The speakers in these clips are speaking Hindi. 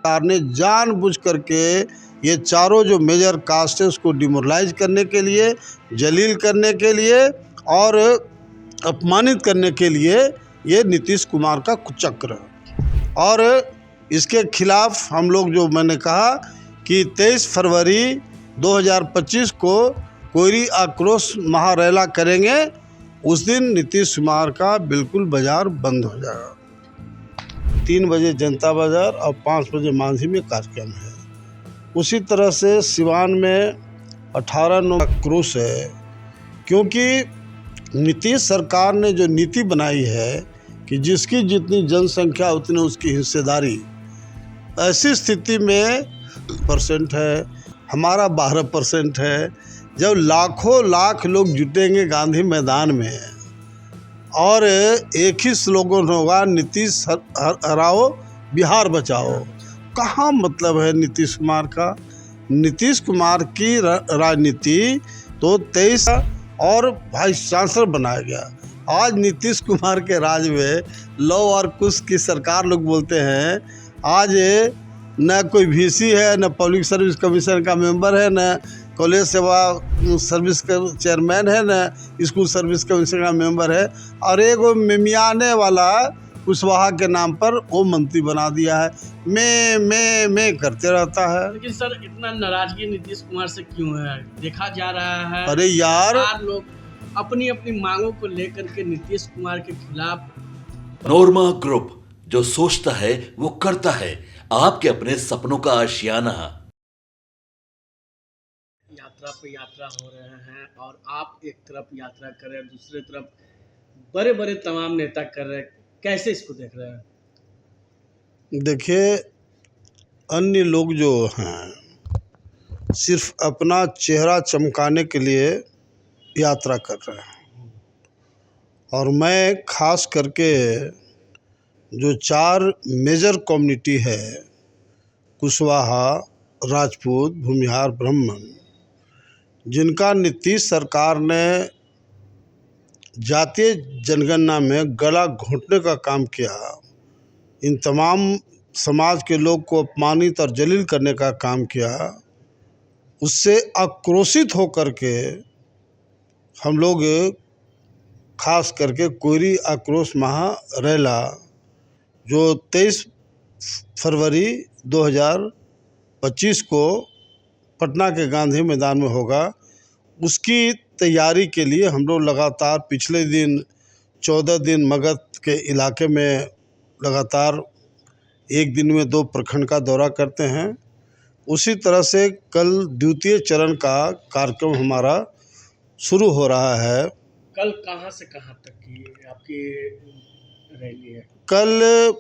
सरकार ने जानबूझ करके ये चारों जो मेजर कास्ट है उसको डिमोरलाइज करने के लिए, जलील करने के लिए और अपमानित करने के लिए ये नीतीश कुमार का कुचक्र है। और इसके खिलाफ हम लोग जो मैंने कहा कि 23 फरवरी 2025 को कोयरी आक्रोश महारैला करेंगे। उस दिन नीतीश कुमार का बिल्कुल बाजार बंद हो जाएगा। 3 बजे जनता बाजार और 5 बजे मांझी में कार्यक्रम है। उसी तरह से सिवान में 18 नवंबर आक्रोश है, क्योंकि नीतीश सरकार ने जो नीति बनाई है कि जिसकी जितनी जनसंख्या उतनी उसकी हिस्सेदारी, ऐसी स्थिति में % है, हमारा 12% है। जब लाखों लाख लोग जुटेंगे गांधी मैदान में और एक ही स्लोगन होगा, नीतीश हराओ बिहार बचाओ, कहाँ मतलब है नीतीश कुमार का? नीतीश कुमार की राजनीति तो 23 और वाइस चांसलर बनाया गया। आज नीतीश कुमार के राज में लॉ और कुश की सरकार लोग बोलते हैं। आज न कोई VC है, न पब्लिक सर्विस कमीशन का मेंबर है, न कॉलेज सेवा सर्विस का चेयरमैन है, न स्कूल सर्विस कमीशन का मेंबर है, और एक वो मिमियाने वाला कुशवाहा के नाम पर वो मंत्री बना दिया है। मैं करते रहता है। लेकिन सर, इतना नाराजगी नीतीश कुमार से क्यों है? देखा जा रहा है अरे यार, लोग अपनी अपनी मांगों को लेकर के नीतीश कुमार के खिलाफ। नोरमा ग्रुप, जो सोचता है वो करता है। आपके अपने सपनों का आशियाना। यात्रा पे यात्रा हो रहे हैं और आप एक तरफ यात्रा कर रहे हैं, दूसरी तरफ बड़े बड़े तमाम नेता कर रहे हैं। कैसे इसको देख रहे हैं? देखिए, अन्य लोग जो हैं सिर्फ अपना चेहरा चमकाने के लिए यात्रा कर रहे हैं, और मैं खास करके जो 4 मेजर कम्युनिटी है, कुशवाहा, राजपूत, भूमिहार, ब्राह्मण, जिनका नीतीश सरकार ने जातीय जनगणना में गला घोंटने का काम किया, इन तमाम समाज के लोग को अपमानित और जलील करने का काम किया, उससे आक्रोशित होकर के हम लोग खास करके कोयरी आक्रोश महारैला जो 23 फरवरी 2025 को पटना के गांधी मैदान में होगा, उसकी तैयारी के लिए हम लोग लगातार पिछले दिन 14 दिन मगध के इलाके में लगातार एक दिन में 2 प्रखंड का दौरा करते हैं। उसी तरह से कल द्वितीय चरण का कार्यक्रम हमारा शुरू हो रहा है। कल कहाँ से कहाँ तक की आपकी रैली है? कल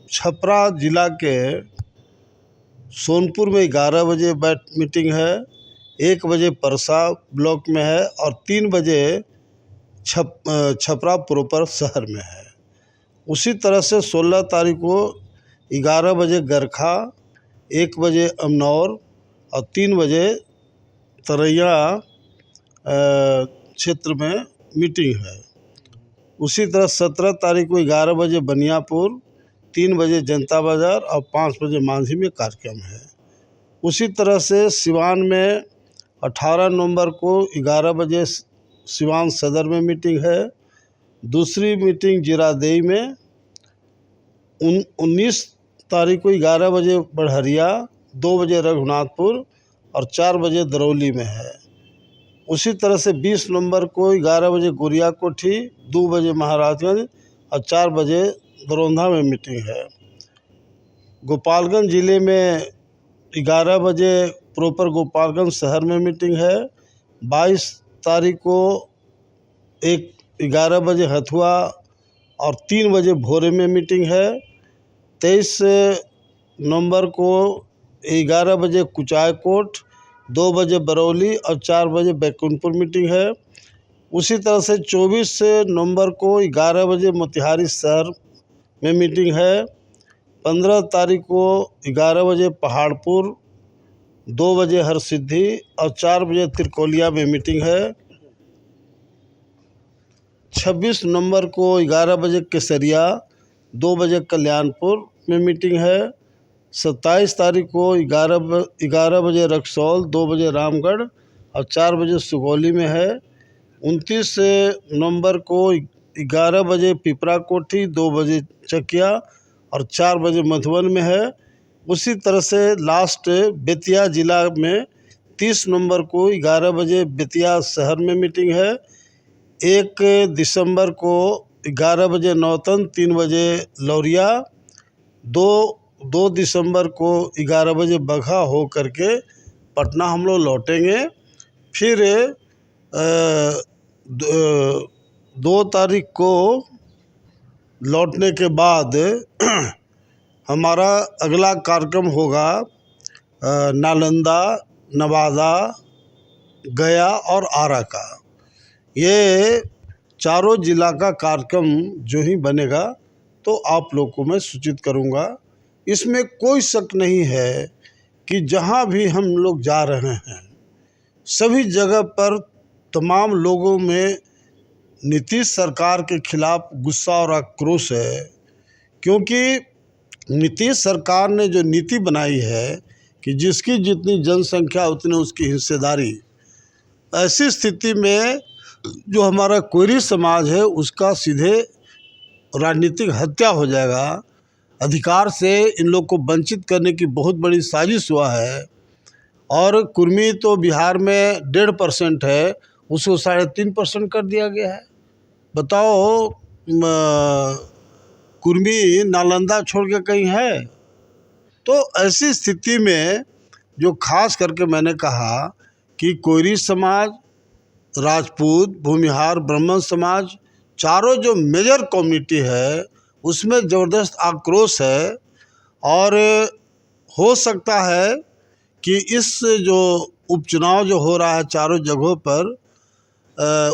छपरा जिला के सोनपुर में 11 बजे मीटिंग है, 1 बजे परसा ब्लॉक में है और 3 बजे छपरा प्रॉपर शहर में है। उसी तरह से 16 तारीख को 11 बजे गरखा, 1 बजे अमनौर और 3 बजे तरैया क्षेत्र में मीटिंग है। उसी तरह 17 तारीख को 11 बजे बनियापुर, 3 बजे जनता बाजार और 5 बजे मांझी में कार्यक्रम है। उसी तरह से सिवान में 18 नवंबर को 11 बजे सिवान सदर में मीटिंग है। दूसरी मीटिंग जीरादेई में 19 तारीख को 11 बजे बढ़हरिया, 2 बजे रघुनाथपुर और 4 बजे दरौली में है। उसी तरह से 20 नवंबर को 11 बजे गोरिया कोठी, 2 बजे महाराजगंज और 4 बजे दरौंधा में मीटिंग है। गोपालगंज ज़िले में 11 बजे प्रॉपर गोपालगंज शहर में मीटिंग है। 22 तारीख को 11 बजे हथुआ और 3 बजे भोरे में मीटिंग है। 23 नवंबर को 11 बजे कुचायकोट, 2 बजे बरौली और 4 बजे बैकुंठपुर मीटिंग है। उसी तरह से 24 नवंबर को 11 बजे मोतिहारी शहर में मीटिंग है। 15 तारीख को 11 बजे पहाड़पुर, 2 बजे हरसिद्धि और 4 बजे त्रिकोलिया में मीटिंग है। 26 नवंबर को 11 बजे केसरिया, 2 बजे कल्याणपुर में मीटिंग है। 27 तारीख को 11 बजे रक्सौल, 2 बजे रामगढ़ और 4 बजे सुगौली में है। 29 नवंबर को 11 बजे पिपरा कोठी, 2 बजे चकिया और 4 बजे मधुबन में है। उसी तरह से लास्ट बेतिया ज़िला में 30 नवंबर को 11 बजे बेतिया शहर में मीटिंग है। 1 दिसंबर को 11 बजे नौतन, 3 बजे लौरिया, 2 दिसंबर को 11 बजे बगहा हो करके पटना हम लोग लौटेंगे। फिर 2 तारीख को लौटने के बाद हमारा अगला कार्यक्रम होगा नालंदा, नवादा, गया और आरा का। ये चारों जिला का कार्यक्रम जो ही बनेगा तो आप लोग को मैं सूचित करूंगा। इसमें कोई शक नहीं है कि जहां भी हम लोग जा रहे हैं सभी जगह पर तमाम लोगों में नीतीश सरकार के खिलाफ गुस्सा और आक्रोश है, क्योंकि नीतीश सरकार ने जो नीति बनाई है कि जिसकी जितनी जनसंख्या उतनी उसकी हिस्सेदारी, ऐसी स्थिति में जो हमारा कोयरी समाज है उसका सीधे राजनीतिक हत्या हो जाएगा। अधिकार से इन लोग को वंचित करने की बहुत बड़ी साजिश हुआ है। और कुर्मी तो बिहार में 1.5% है, उसको 3.5% कर दिया गया है। बताओ, कुर्मी नालंदा छोड़ के कहीं है? तो ऐसी स्थिति में जो खास करके मैंने कहा कि कोयरी समाज, राजपूत, भूमिहार, ब्राह्मण समाज, चारों जो मेजर कम्युनिटी है उसमें ज़बरदस्त आक्रोश है। और हो सकता है कि इस जो उपचुनाव जो हो रहा है चारों जगहों पर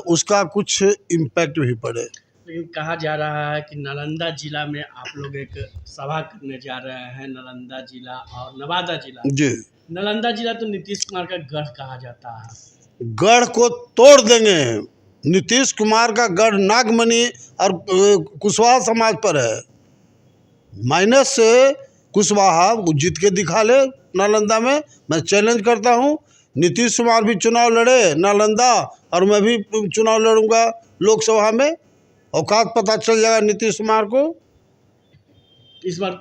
उसका कुछ इम्पैक्ट भी पड़े। लेकिन कहा जा रहा है कि नालंदा जिला में आप लोग एक सभा करने जा रहे हैं, नालंदा जिला और नवादा जिला। जी, नालंदा जिला तो नीतीश कुमार का गढ़ कहा जाता है। गढ़ को तोड़ देंगे। नीतीश कुमार का गढ़ नागमणि और कुशवाहा समाज पर है। माइनस कुशवाहा जीत के दिखा ले नालंदा में। मैं चैलेंज करता हूँ, नीतीश कुमार भी चुनाव लड़े नालंदा और मैं भी चुनाव लड़ूंगा लोकसभा में। औकात पता चल जाएगा नीतीश कुमार को। इस बार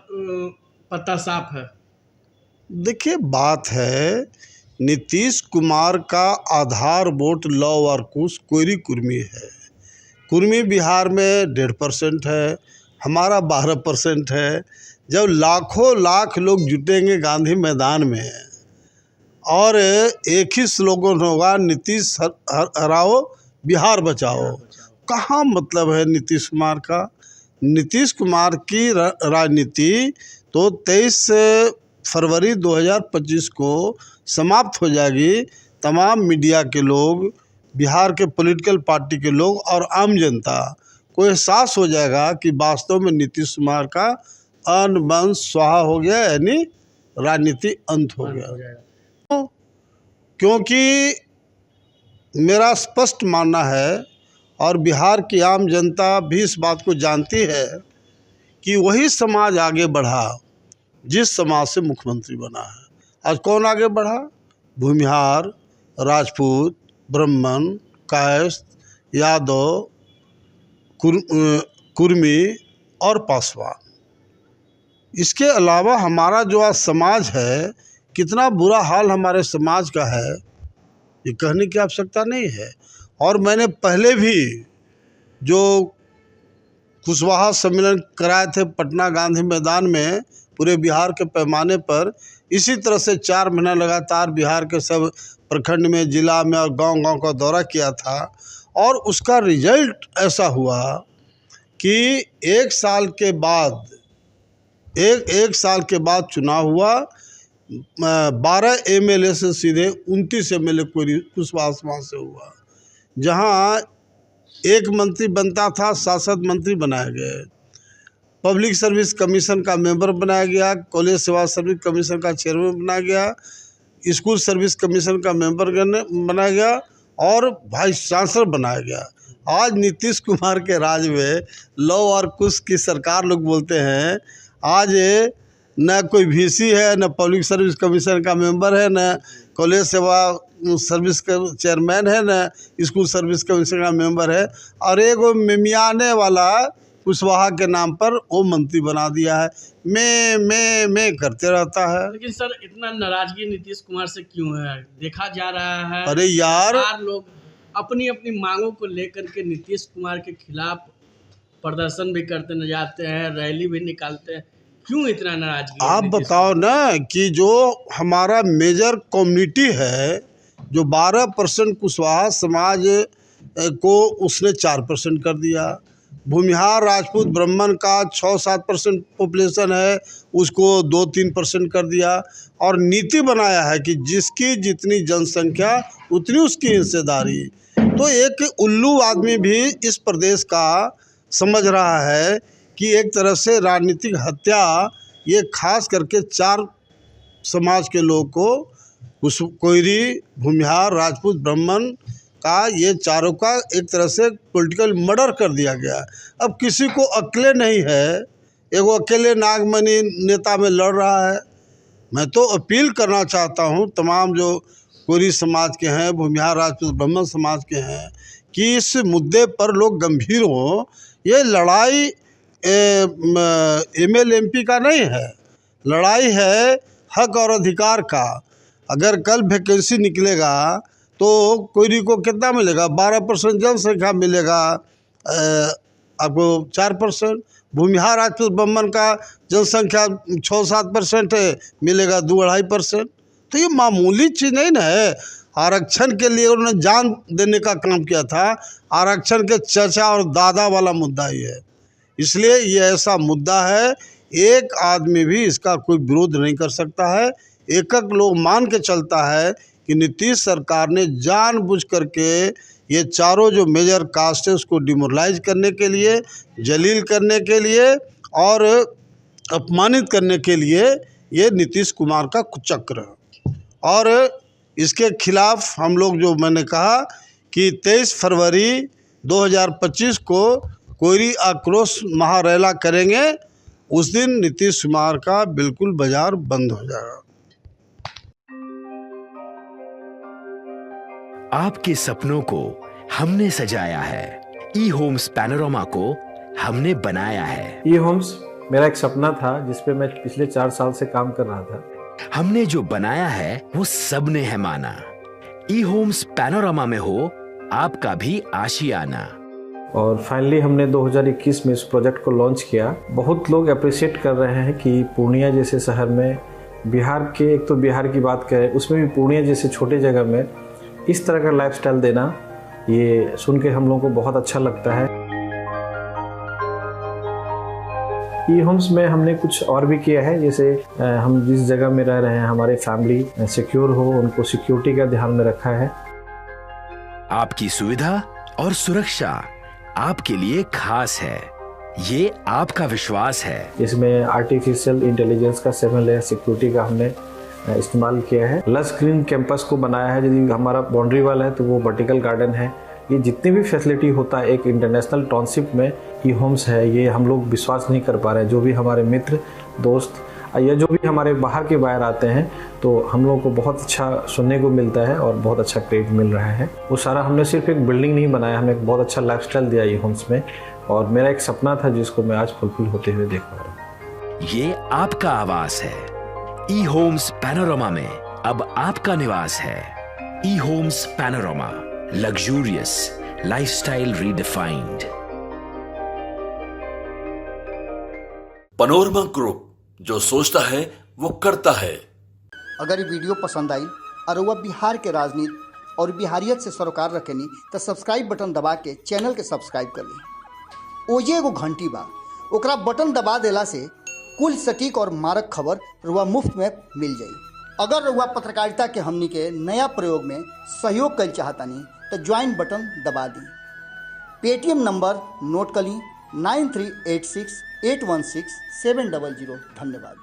पत्ता साफ है। देखिए, बात है नीतीश कुमार का आधार वोट लौ और कुश कोयरी कुर्मी है। कुर्मी बिहार में 1.5% है, हमारा 12% है। जब लाखों लाख लोग जुटेंगे गांधी मैदान में और एक ही स्लोगन होगा, नीतीश हराओ बिहार बचाओ, कहाँ मतलब है नीतीश कुमार का? नीतीश कुमार की राजनीति तो 23 फरवरी 2025 को समाप्त हो जाएगी। तमाम मीडिया के लोग, बिहार के पॉलिटिकल पार्टी के लोग और आम जनता को एहसास हो जाएगा कि वास्तव में नीतीश कुमार का अन्न बन स्वाहा हो गया, यानी राजनीति अंत हो गया। क्योंकि मेरा स्पष्ट मानना है और बिहार की आम जनता भी इस बात को जानती है कि वही समाज आगे बढ़ा जिस समाज से मुख्यमंत्री बना है। आज कौन आगे बढ़ा? भूमिहार, राजपूत, ब्राह्मण, कायस्थ, यादव, कुर्मी और पासवान। इसके अलावा हमारा जो आज समाज है, कितना बुरा हाल हमारे समाज का है ये कहने की आवश्यकता नहीं है। और मैंने पहले भी जो कुशवाहा सम्मेलन कराए थे पटना गांधी मैदान में पूरे बिहार के पैमाने पर, इसी तरह से 4 महीना लगातार बिहार के सब प्रखंड में, जिला में और गांव-गांव का दौरा किया था। और उसका रिजल्ट ऐसा हुआ कि एक साल के बाद चुनाव हुआ। 12 MLA से सीधे 29 MLA कुशवाहा समाज से हुआ। जहां एक मंत्री बनता था, 7 मंत्री बनाए गए। पब्लिक सर्विस कमीशन का मेंबर बनाया गया, कॉलेज सेवा सर्विस कमीशन का चेयरमैन बनाया गया, स्कूल सर्विस कमीशन का मेंबर बनाया गया और वाइस चांसलर बनाया गया। आज नीतीश कुमार के राज में लौ और कुश की सरकार लोग बोलते हैं। आज न कोई वीसी है, न पब्लिक सर्विस कमीशन का मेंबर है, न कॉलेज सेवा सर्विस का चेयरमैन है, न स्कूल सर्विस कमीशन का मेंबर है, और एक वो मिमियाने वाला कुशवाहा के नाम पर वो मंत्री बना दिया है। मैं करते रहता है। लेकिन सर इतना नाराजगी नीतीश कुमार से क्यों है? देखा जा रहा है अरे यार, लोग अपनी अपनी मांगों को लेकर के नीतीश कुमार के खिलाफ प्रदर्शन भी करते न जाते हैं, रैली भी निकालते हैं, क्यों इतना नाराजगी? आप बताओ ना कि जो हमारा मेजर कम्युनिटी है, जो 12% कुशवाहा समाज को उसने 4% कर दिया। भूमिहार राजपूत ब्राह्मण का 6-7% पॉपुलेशन है, उसको 2-3% कर दिया। और नीति बनाया है कि जिसकी जितनी जनसंख्या उतनी उसकी हिस्सेदारी। तो एक उल्लू आदमी भी इस प्रदेश का समझ रहा है कि एक तरह से राजनीतिक हत्या ये खास करके 4 समाज के लोग को, कोयरी, भूमिहार, राजपूत, ब्राह्मण का, ये चारों का एक तरह से पॉलिटिकल मर्डर कर दिया गया। अब किसी को अकेले नहीं है, एगो अकेले नागमणि नेता में लड़ रहा है। मैं तो अपील करना चाहता हूँ तमाम जो कोयरी समाज के हैं, भूमिहार, राजपूत, ब्राह्मण समाज के हैं, कि इस मुद्दे पर लोग गंभीर हों। ये लड़ाई ML MP का नहीं है, लड़ाई है हक और अधिकार का। अगर कल वैकेंसी निकलेगा तो कोयरी को कितना मिलेगा? 12% जनसंख्या मिलेगा, आपको 4%। भूमिहार राजपूत ब्राह्मण का जनसंख्या 6-7% है, मिलेगा 2-2.5%। तो ये मामूली चीज़ नहीं ना है। आरक्षण के लिए उन्होंने जान देने का काम किया था। आरक्षण के चाचा और दादा वाला मुद्दा ही है। इसलिए ये ऐसा मुद्दा है, एक आदमी भी इसका कोई विरोध नहीं कर सकता है। एक लोग मान के चलता है कि नीतीश सरकार ने जानबूझ करके ये चारों जो मेजर कास्ट है उसको डिमोरलाइज करने के लिए, जलील करने के लिए और अपमानित करने के लिए ये नीतीश कुमार का कुचक्र है। और इसके खिलाफ हम लोग, जो मैंने कहा कि 23 फरवरी 2025 को कोयरी आक्रोश महारैला करेंगे, उस दिन नीतीश कुमार का बिल्कुल बाजार बंद हो जाएगा। आपके सपनों को हमने सजाया है, ई होम्स पैनोरमा को हमने बनाया है। ई होम्स मेरा एक सपना था जिस पे मैं पिछले 4 साल से काम कर रहा था। हमने जो बनाया है वो सबने है माना। ई होम्स पैनोरमा में हो आपका भी आशियाना। और फाइनली हमने 2021 में इस प्रोजेक्ट को लॉन्च किया। बहुत लोग अप्रिशिएट कर रहे हैं कि पूर्णिया जैसे शहर में, बिहार के, एक तो बिहार की बात करें उसमें भी पूर्णिया जैसे छोटे जगह में इस तरह का लाइफस्टाइल देना, ये सुन के हम लोगों को बहुत अच्छा लगता है। ई होम्स में हमने कुछ और भी किया है, जैसे हम जिस जगह में रह रहे हैं हमारे फैमिली सिक्योर हो, उनको सिक्योरिटी का ध्यान में रखा है। आपकी सुविधा और सुरक्षा आपके लिए खास है, ये आपका विश्वास है। इसमें आर्टिफिशियल इंटेलिजेंस का 7 लेयर सिक्योरिटी का हमने इस्तेमाल किया है। लस ग्रीन कैंपस को बनाया है। यदि हमारा बाउंड्री वाल है तो वो वर्टिकल गार्डन है। ये जितनी भी फैसिलिटी होता है एक इंटरनेशनल टाउनशिप में ई होम्स है, ये हम लोग विश्वास नहीं कर पा रहे हैं। जो भी हमारे मित्र, दोस्त या जो भी हमारे बाहर के बाहर आते हैं तो हम लोगों को बहुत अच्छा सुनने को मिलता है और बहुत अच्छा क्रेडिट मिल रहा है। वो सारा हमने सिर्फ एक बिल्डिंग नहीं बनाया, हमने एक बहुत अच्छा लाइफस्टाइल दिया ई होम्स में। और मेरा एक सपना था जिसको मैं आज फुलफिल होते हुए देख पा रहा हूँ। ये आपका आवास है। ई होम्स पैनोरमा में अब आपका निवास है। E homes panorama, luxurious lifestyle redefined. Panorama group, जो सोचता है वो करता है। अगर ये वीडियो पसंद आई और वह बिहार के राजनीति और बिहारियत से सरोकार रखेनी तो सब्सक्राइब बटन दबा के चैनल के सब्सक्राइब कर ली। ओजे एगो घंटी बा, ओकरा बटन दबा देला से कुल सटीक और मारक खबर रुआ मुफ्त में मिल जाई। अगर रुआ पत्रकारिता के हमनी के नया प्रयोग में सहयोग कर चाहतानी तो ज्वाइन बटन दबा दी। पेटीएम नंबर नोट कर ली 9386816700। धन्यवाद।